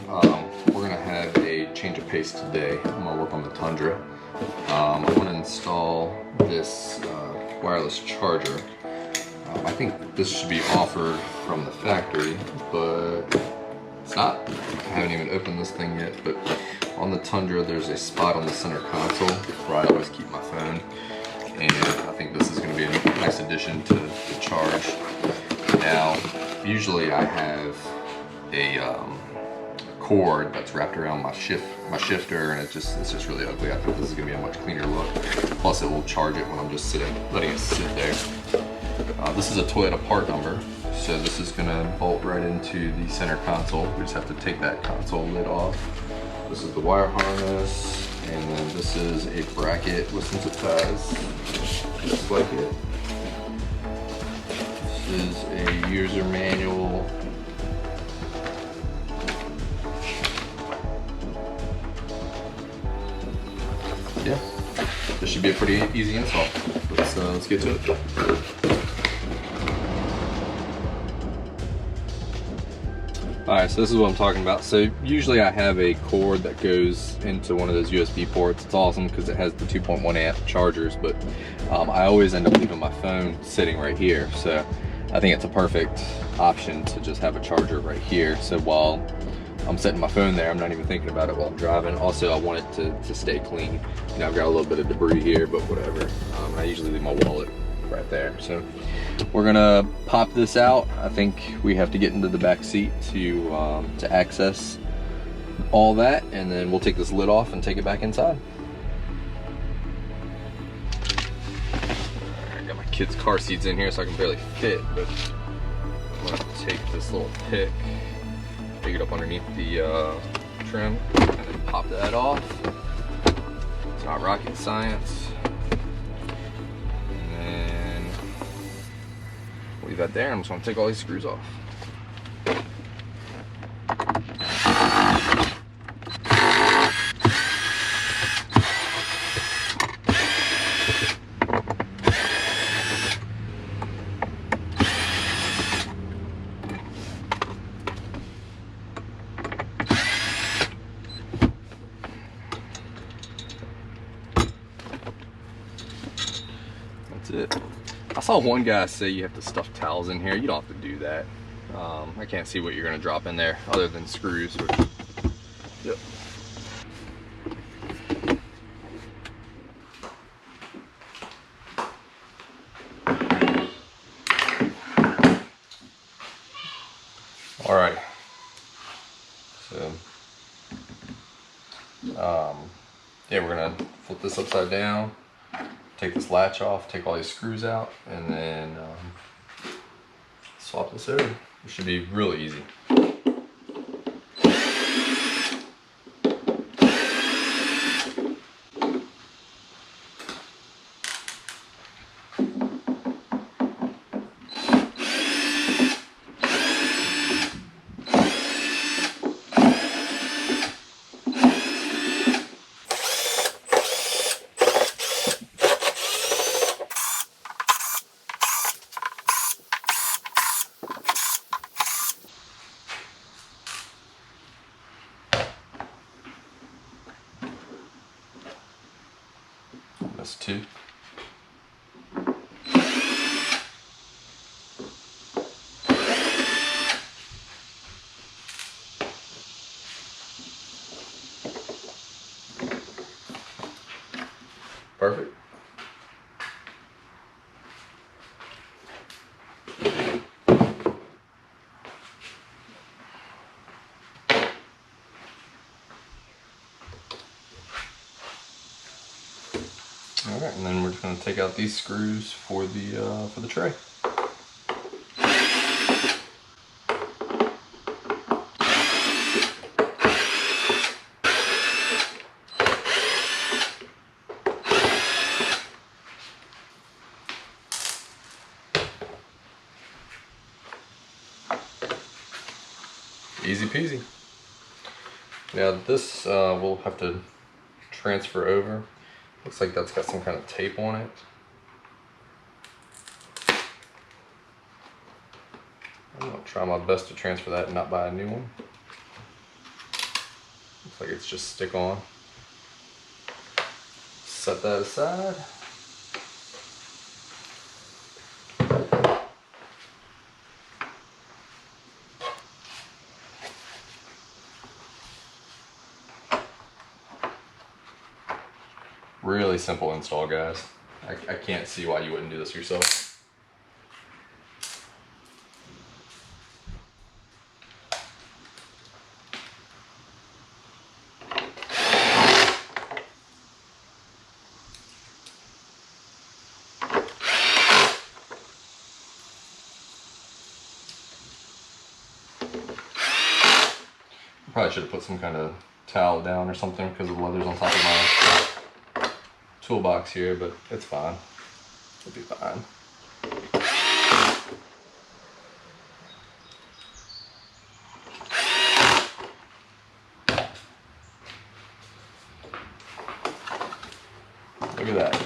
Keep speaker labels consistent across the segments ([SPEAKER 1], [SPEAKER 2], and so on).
[SPEAKER 1] We're gonna have a change of pace today. I'm gonna work on the Tundra. I want to install this wireless charger. I think this should be offered from the factory, but it's not. I haven't even opened this thing yet, but on the Tundra there's a spot on the center console where I always keep my phone, and I think this is going to be a nice addition to the charge. Now, usually I have a cord that's wrapped around my shifter, and it's just really ugly. I think this is going to be a much cleaner look. Plus, it will charge it when I'm just letting it sit there. This is a Toyota part number, so this is going to bolt right into the center console. We just have to take that console lid off. This is the wire harness, and then this is a bracket with some zip ties, just like it. This is a user manual. Yeah, this should be a pretty easy install. Let's get to it. Alright, so this is what I'm talking about. So usually I have a cord that goes into one of those USB ports. It's awesome because it has the 2.1 amp chargers, but I always end up leaving my phone sitting right here. So I think it's a perfect option to just have a charger right here. So while I'm setting my phone there, I'm not even thinking about it while I'm driving. Also, I want it to stay clean. You know, I've got a little bit of debris here, but whatever. I usually leave my wallet right there. So we're gonna pop this out. I think we have to get into the back seat to access all that, and then we'll take this lid off and take it back inside. I got my kids' car seats in here, so I can barely fit, but I'm gonna take this little pick, dig it up underneath the trim, and then pop that off. It's not rocket science. Leave that there. I'm just going to take all these screws off. That's it. I saw one guy say you have to stuff towels in here. You don't have to do that. I can't see what you're going to drop in there other than screws. Yep. All right. So, yeah, we're going to flip this upside down. Take this latch off, take all these screws out, and then swap this over. It should be really easy. That's two. Perfect. All right, and then we're just going to take out these screws for the tray. Easy peasy. Now this we'll have to transfer over. Looks like that's got some kind of tape on it. I'm gonna try my best to transfer that and not buy a new one. Looks like it's just stick on. Set that aside. Really simple install, guys. I can't see why you wouldn't do this yourself. Probably should have put some kind of towel down or something because the leather's on top of my toolbox here, but it's fine. It'll be fine. Look at that.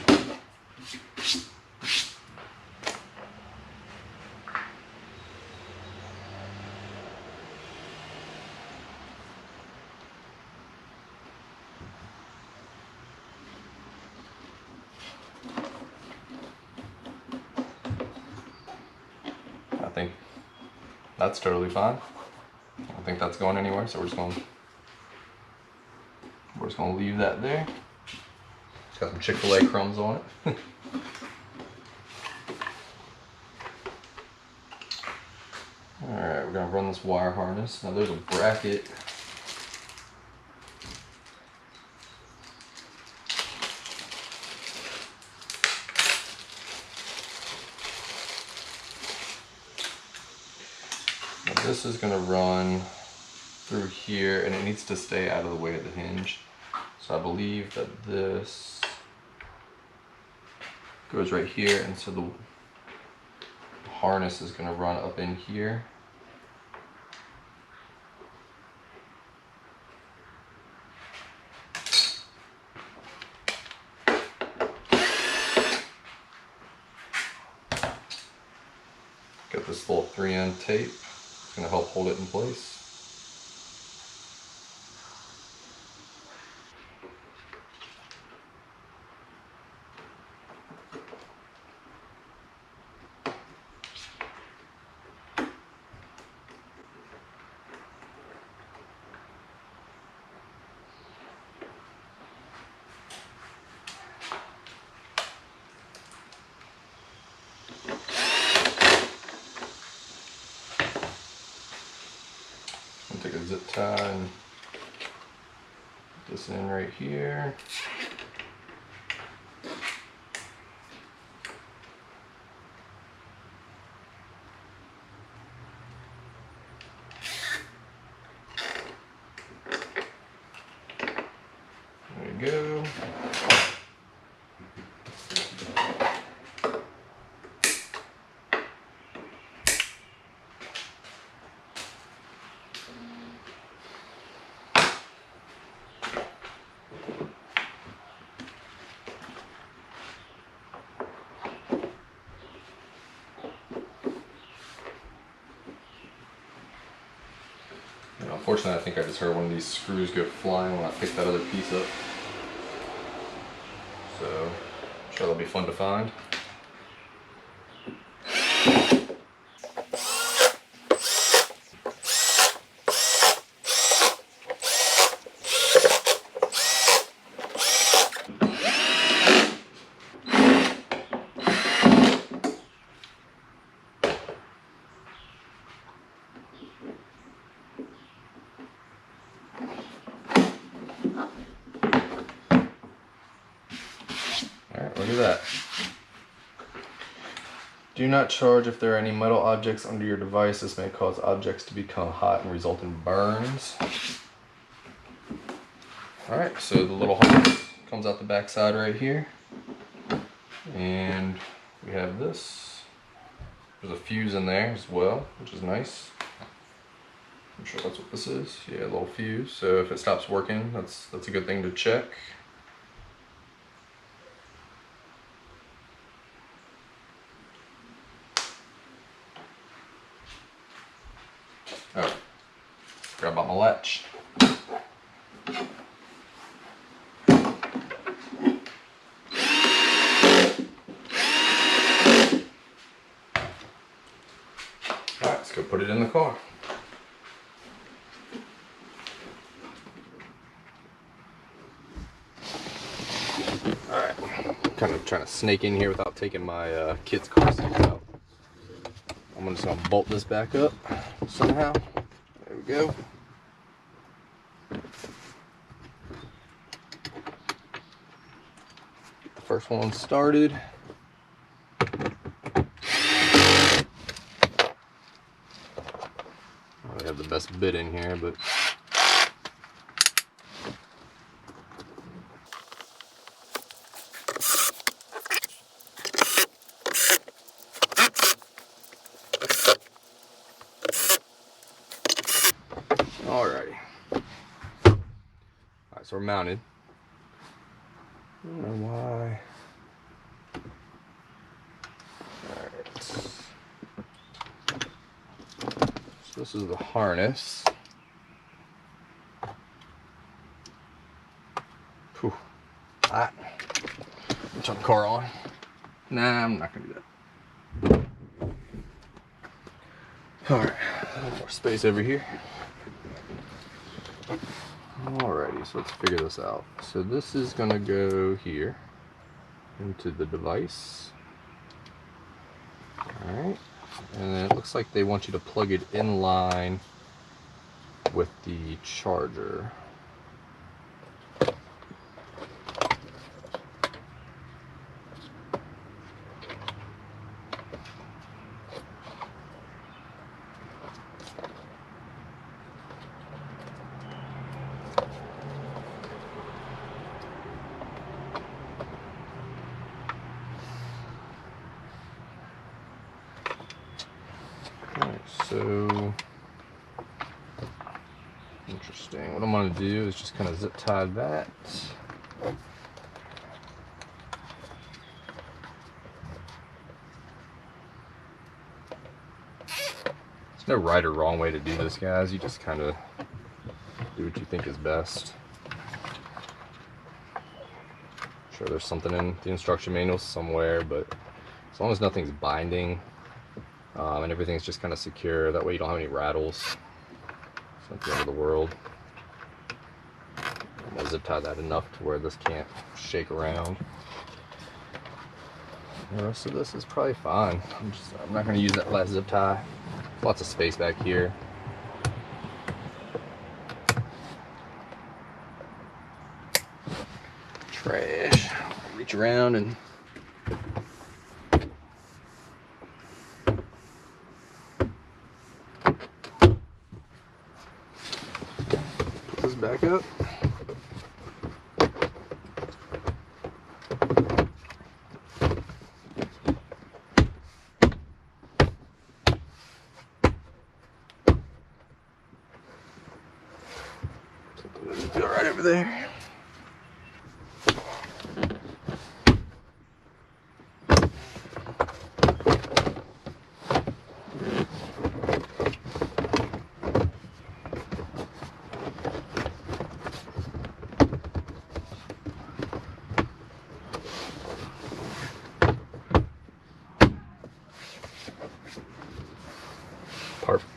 [SPEAKER 1] I think that's totally fine. I don't think that's going anywhere, so we're just gonna leave that there. It's got some Chick-fil-A crumbs on it. Alright, we're gonna run this wire harness. Now there's a bracket. Now this is gonna run through here and it needs to stay out of the way of the hinge. So I believe that this goes right here, and so the harness is gonna run up in here. Got this little 3M tape. It's gonna help hold it in place. Take a zip tie and put this in right here. There you go. Unfortunately, I think I just heard one of these screws go flying when I picked that other piece up. So, I'm sure that'll be fun to find. Alright, look at that. Do not charge if there are any metal objects under your device. This may cause objects to become hot and result in burns. Alright, so the little harness comes out the back side right here. And we have this. There's a fuse in there as well, which is nice. I'm sure that's what this is. Yeah, a little fuse. So if it stops working, that's a good thing to check. Oh, forgot about my latch. put it in the car. Alright, kind of trying to snake in here without taking my kid's car seat out. I'm just gonna bolt this back up somehow. There we go. The first one started. I don't have the best bit in here, but alrighty. Alright, so we're mounted. I don't know why. Alright. So this is the harness. Whew. Hot. Turn the car on. Nah, I'm not gonna do that. Alright, a little more space over here. Alrighty, so let's figure this out. So this is gonna go here into the device. Alright, and then it looks like they want you to plug it in line with the charger. So interesting. What I'm going to do is just kind of zip tie that. There's no right or wrong way to do this, guys. You just kind of do what you think is best. I'm sure there's something in the instruction manual somewhere, but as long as nothing's binding, and everything's just kind of secure, that way you don't have any rattles. It's not the end of the world. I'm going to zip tie that enough to where this can't shake around. The rest of this is probably fine. I'm not going to use that last zip tie. Lots of space back here. Trash. Reach around and back up. Go right over there. Perfect.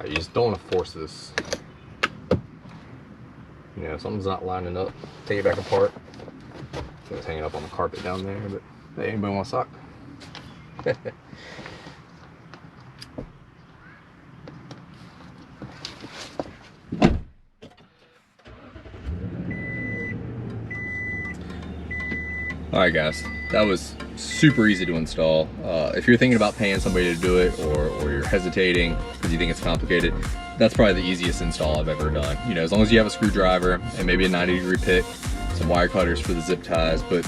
[SPEAKER 1] You just don't want to force this. You know, something's not lining up. Take it back apart. It's hanging up on the carpet down there, but hey, anybody want a sock? Alright guys, that was super easy to install. If you're thinking about paying somebody to do it, or you're hesitating because you think it's complicated, that's probably the easiest install I've ever done. You know, as long as you have a screwdriver and maybe a 90-degree pick, some wire cutters for the zip ties, but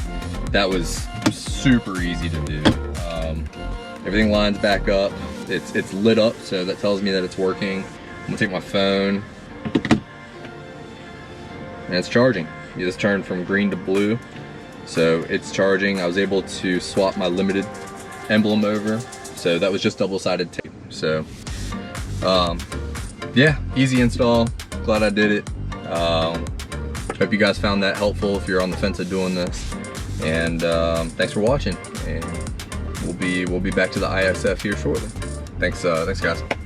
[SPEAKER 1] that was super easy to do. Everything lines back up. It's lit up, so that tells me that it's working. I'm gonna take my phone, and it's charging. You just turned from green to blue. So it's charging. I was able to swap my limited emblem over. So that was just double-sided tape. So yeah, easy install. Glad I did it. Hope you guys found that helpful if you're on the fence of doing this. And thanks for watching. And we'll be back to the ISF here shortly. Thanks guys.